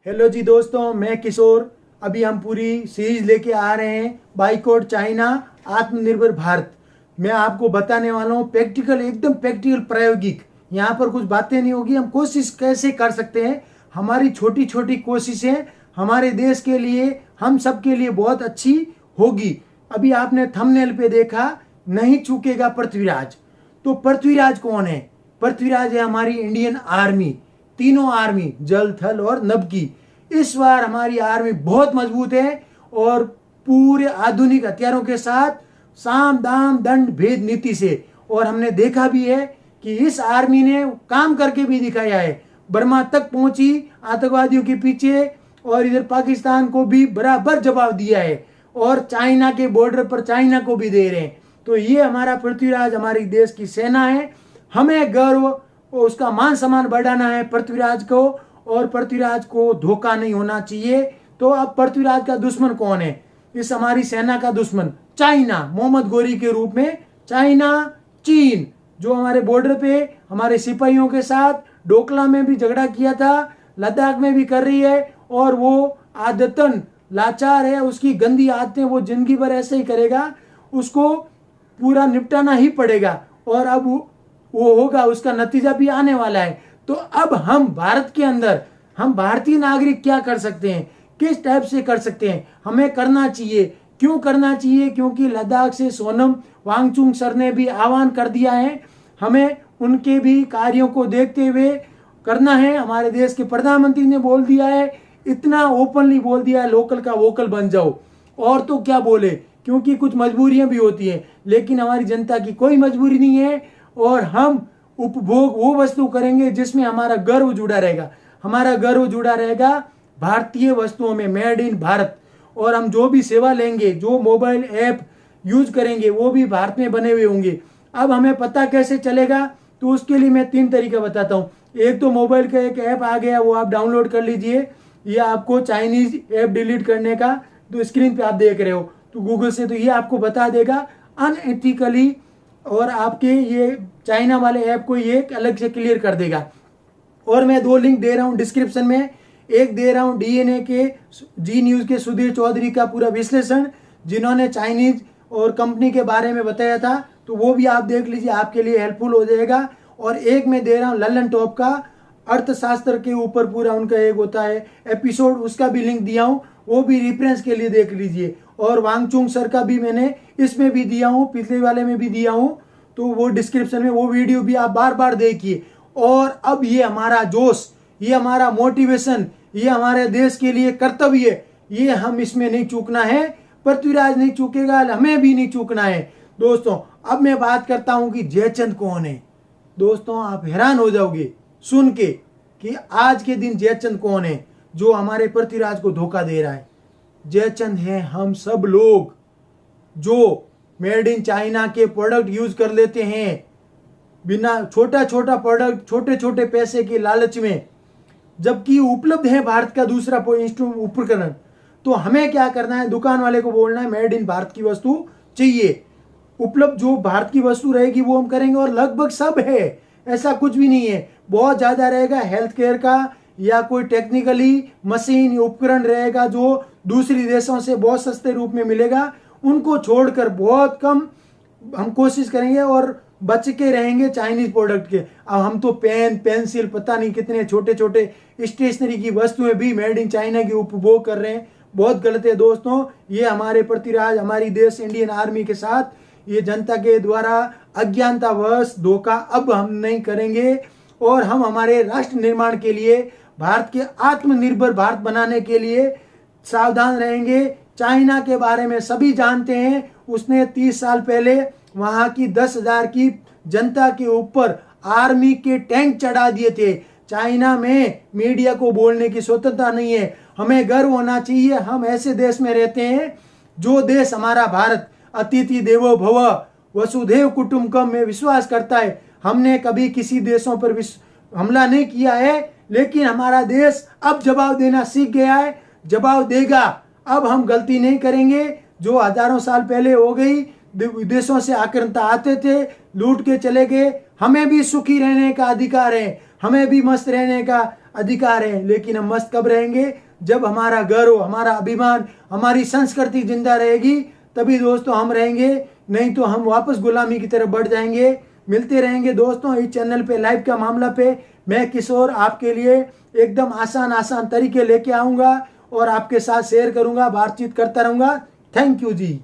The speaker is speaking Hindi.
हेलो जी दोस्तों, मैं किशोर। अभी हम पूरी सीरीज लेके आ रहे हैं बाइकआउट चाइना आत्मनिर्भर भारत। मैं आपको बताने वाला हूँ प्रैक्टिकल, एकदम प्रैक्टिकल प्रायोगिक। यहाँ पर कुछ बातें नहीं होगी। हम कोशिश कैसे कर सकते हैं, हमारी छोटी छोटी कोशिशें हमारे देश के लिए, हम सब के लिए बहुत अच्छी होगी। अभी आपने थंबनेल पे देखा, नहीं चूकेगा पृथ्वीराज। तो पृथ्वीराज कौन है? पृथ्वीराज है हमारी इंडियन आर्मी, तीनों आर्मी, जल थल और नभ की। इस बार हमारी आर्मी बहुत मजबूत है और पूरे आधुनिक हथियारों के साथ, साम दाम दंड भेद नीति से। और हमने देखा भी है कि इस आर्मी ने काम करके भी दिखाया है। बर्मा तक पहुंची आतंकवादियों के पीछे, और इधर पाकिस्तान को भी बराबर जवाब दिया है, और चाइना के बॉर्डर पर चाइना को भी दे रहे हैं। तो ये हमारा पृथ्वीराज, हमारी देश की सेना है। हमें गर्व, उसका मान सम्मान बढ़ाना है पृथ्वीराज को, और पृथ्वीराज को धोखा नहीं होना चाहिए। तो अब पृथ्वीराज का दुश्मन कौन है? इस हमारी सेना का दुश्मन चाइना, मोहम्मद गोरी के रूप में चाइना, चीन, जो हमारे बॉर्डर पे हमारे सिपाहियों के साथ डोकला में भी झगड़ा किया था, लद्दाख में भी कर रही है। और वो आदतन लाचार है, उसकी गंदी आदतें, वो जिंदगी भर ऐसे ही करेगा, उसको पूरा निपटाना ही पड़ेगा। और अब वो होगा, उसका नतीजा भी आने वाला है। तो अब हम भारत के अंदर, हम भारतीय नागरिक क्या कर सकते हैं, किस टाइप से कर सकते हैं, हमें करना चाहिए। क्यों करना चाहिए? क्योंकि लद्दाख से सोनम वांगचुक सर ने भी आह्वान कर दिया है, हमें उनके भी कार्यों को देखते हुए करना है। हमारे देश के प्रधानमंत्री ने बोल दिया है, इतना ओपनली बोल दिया है, लोकल का वोकल बन जाओ। और तो क्या बोले, क्योंकि कुछ मजबूरियां भी होती हैं, लेकिन हमारी जनता की कोई मजबूरी नहीं है। और हम उपभोग वो वस्तु करेंगे जिसमें हमारा गर्व जुड़ा रहेगा। हमारा गर्व जुड़ा रहेगा भारतीय वस्तुओं में, मेड इन भारत। और हम जो भी सेवा लेंगे, जो मोबाइल ऐप यूज करेंगे, वो भी भारत में बने हुए होंगे। अब हमें पता कैसे चलेगा? तो उसके लिए मैं 3 तरीका बताता हूँ। एक तो मोबाइल का एक ऐप आ गया, वो आप डाउनलोड कर लीजिए। ये आपको चाइनीज ऐप डिलीट करने का, तो स्क्रीन पे आप देख रहे हो, तो गूगल से तो ये आपको बता देगा अनएथिकली, और आपके ये चाइना वाले ऐप को ये अलग से क्लियर कर देगा। और मैं 2 लिंक दे रहा हूँ डिस्क्रिप्शन में। एक दे रहा हूँ डीएनए के, जी न्यूज़ के सुधीर चौधरी का पूरा विश्लेषण, जिन्होंने चाइनीज और कंपनी के बारे में बताया था, तो वो भी आप देख लीजिए, आपके लिए हेल्पफुल हो जाएगा। और एक मैं दे रहा हूँ लल्लन टॉप का, अर्थशास्त्र के ऊपर पूरा उनका एक होता है एपिसोड, उसका भी लिंक दिया हूँ, वो भी रेफरेंस के लिए देख लीजिए। और वांगचुक सर का भी मैंने इसमें भी दिया हूँ, पिछले वाले में भी दिया हूँ, तो वो डिस्क्रिप्शन में, वो वीडियो भी आप बार बार देखिए। और अब ये हमारा जोश, ये हमारा मोटिवेशन, ये हमारे देश के लिए कर्तव्य, ये हम इसमें नहीं चूकना है। पृथ्वीराज नहीं चूकेगा, हमें भी नहीं चूकना है। दोस्तों, अब मैं बात करता हूं कि जयचंद कौन है। दोस्तों, आप हैरान हो जाओगे सुन के कि आज के दिन जयचंद कौन है जो हमारे पृथ्वीराज को धोखा दे रहा है। जयचंद है हम सब लोग, जो मेड इन चाइना के प्रोडक्ट यूज कर लेते हैं, बिना, छोटा छोटा प्रोडक्ट, छोटे छोटे पैसे के लालच में, जबकि उपलब्ध है भारत का दूसरा उपकरण। तो हमें क्या करना है? दुकान वाले को बोलना है मेड इन भारत की वस्तु चाहिए। उपलब्ध जो भारत की वस्तु रहेगी वो हम करेंगे। और लगभग सब है, ऐसा कुछ भी नहीं है। बहुत ज्यादा रहेगा हेल्थ केयर का, या कोई टेक्निकली मशीन उपकरण रहेगा जो दूसरी देशों से बहुत सस्ते रूप में मिलेगा, उनको छोड़कर बहुत कम हम कोशिश करेंगे और बच के रहेंगे चाइनीज प्रोडक्ट के। अब हम तो पेन, पेंसिल, पता नहीं कितने छोटे छोटे स्टेशनरी की वस्तुएं भी मेड इन चाइना की उपभोग कर रहे हैं। बहुत गलत है दोस्तों। ये हमारे पृथ्वीराज, हमारी देश इंडियन आर्मी के साथ ये जनता के द्वारा अज्ञानतावश धोखा अब हम नहीं करेंगे। और हम हमारे राष्ट्र निर्माण के लिए, भारत के आत्मनिर्भर भारत बनाने के लिए सावधान रहेंगे। चाइना के बारे में सभी जानते हैं, उसने 30 साल पहले वहां की 10,000 की जनता के ऊपर आर्मी के टैंक चढ़ा दिए थे। चाइना में मीडिया को बोलने की स्वतंत्रता नहीं है। हमें गर्व होना चाहिए, हम ऐसे देश में रहते हैं, जो देश हमारा भारत अतिथि देवो भव, वसुधैव कुटुंबकम में विश्वास करता है। हमने कभी किसी देशों पर हमला नहीं किया है, लेकिन हमारा देश अब जवाब देना सीख गया है, जवाब देगा। अब हम गलती नहीं करेंगे जो हजारों साल पहले हो गई। विदेशों से आक्रांता आते थे, लूट के चले गए। हमें भी सुखी रहने का अधिकार है, हमें भी मस्त रहने का अधिकार है, लेकिन हम मस्त कब रहेंगे? जब हमारा गर्व, हमारा अभिमान, हमारी संस्कृति जिंदा रहेगी, तभी दोस्तों हम रहेंगे, नहीं तो हम वापस गुलामी की तरफ बढ़ जाएंगे। मिलते रहेंगे दोस्तों इस चैनल पे लाइव का मामला पे। मैं किशोर आपके लिए एकदम आसान तरीके लेके आऊँगा और आपके साथ शेयर करूँगा, बातचीत करता रहूँगा। Thank you ji.